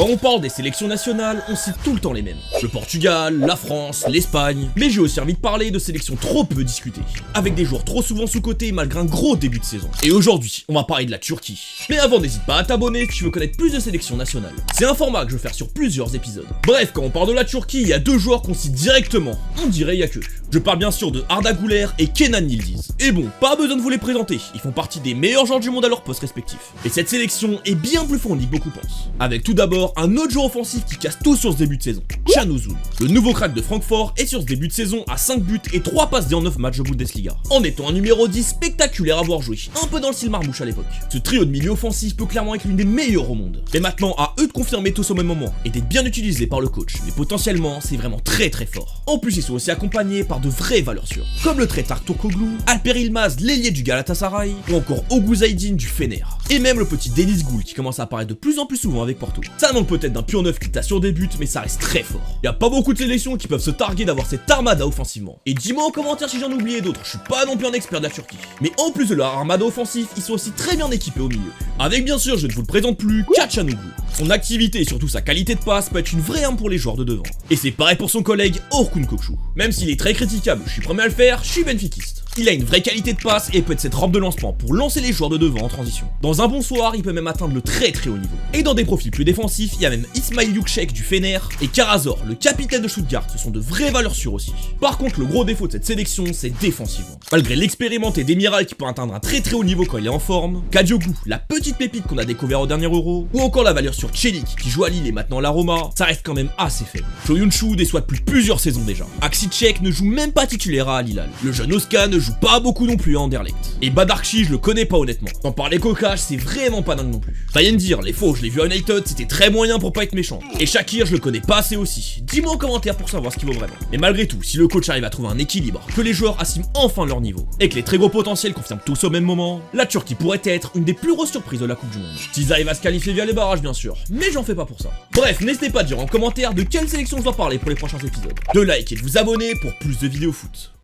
Quand on parle des sélections nationales, on cite tout le temps les mêmes. Le Portugal, la France, l'Espagne, mais j'ai aussi envie de parler de sélections trop peu discutées, avec des joueurs trop souvent sous-cotés malgré un gros début de saison. Et aujourd'hui, on va parler de la Turquie. Mais avant, n'hésite pas à t'abonner si tu veux connaître plus de sélections nationales. C'est un format que je vais faire sur plusieurs épisodes. Bref, quand on parle de la Turquie, il y a deux joueurs qu'on cite directement. On dirait il y a que. Je parle bien sûr de Arda Güler et Kenan Yildiz. Et bon, pas besoin de vous les présenter, ils font partie des meilleurs joueurs du monde à leur poste respectif. Et cette sélection est bien plus fournie que beaucoup pensent. Avec tout d'abord un autre joueur offensif qui casse tout sur ce début de saison, Can Uzun. Le nouveau crack de Francfort est sur ce début de saison à 5 buts et 3 passes D en 9 matchs de Bundesliga, en étant un numéro 10 spectaculaire à voir jouer, un peu dans le style Marmouche à l'époque. Ce trio de milieu offensif peut clairement être l'une des meilleures au monde. Et maintenant à eux de confirmer tous au même moment et d'être bien utilisés par le coach, mais potentiellement c'est vraiment très fort. En plus ils sont aussi accompagnés par de vraies valeurs sûres, comme le traiteur Turkoglu, Alper Yılmaz, l'ailier du Galatasaray, ou encore Oğuz Aydin du Fener. Et même le petit Deniz Gül qui commence à apparaître de plus en plus souvent avec Porto. Ça manque peut-être d'un pur neuf qui t'assure des buts, mais ça reste très fort. Y a pas beaucoup de sélections qui peuvent se targuer d'avoir cette armada offensivement. Et dis-moi en commentaire si j'en ai oublié d'autres, je suis pas non plus un expert de la Turquie. Mais en plus de leur armada offensif, ils sont aussi très bien équipés au milieu. Avec bien sûr, je ne vous le présente plus, Çalhanoğlu. Son activité et surtout sa qualité de passe peut être une vraie arme pour les joueurs de devant. Et c'est pareil pour son collègue Orkun Kökçü. Même s'il est très critiquable, je suis premier à le faire, je suis benfiquiste. Il a une vraie qualité de passe et peut être cette rampe de lancement pour lancer les joueurs de devant en transition. Dans un bon soir, il peut même atteindre le très haut niveau. Et dans des profils plus défensifs, il y a même Ismail Yüksek du Fener et Karazor, le capitaine de Stuttgart, ce sont de vraies valeurs sûres aussi. Par contre, le gros défaut de cette sélection, c'est défensivement. Malgré l'expérimenté Demiral qui peut atteindre un très haut niveau quand il est en forme, Kadioglu, la petite pépite qu'on a découvert au dernier Euro, ou encore la valeur sur Çelik qui joue à Lille et maintenant à la Roma, ça reste quand même assez faible. Soyuncu déçoit depuis plusieurs saisons déjà. Akşiçek ne joue même pas titulaire à Al Hilal. Le jeune Özkan ne joue pas beaucoup non plus à Anderlecht. Et Badarkçı, je le connais pas honnêtement. Sans parler coquage, c'est vraiment pas dingue non plus. Rien de dire, les faux, je l'ai vu à United, c'était très moyen pour pas être méchant. Et Shakir, je le connais pas assez aussi. Dis-moi en commentaire pour savoir ce qu'il vaut vraiment. Mais malgré tout, si le coach arrive à trouver un équilibre, que les joueurs assument enfin leur niveau, et que les très gros potentiels confirment tous au même moment, la Turquie pourrait être une des plus grosses surprises de la Coupe du Monde. S'ils arrivent à se qualifier via les barrages bien sûr, mais j'en fais pas pour ça. Bref, n'hésitez pas à dire en commentaire de quelle sélection je dois parler pour les prochains épisodes. De like et de vous abonner pour plus de vidéos foot.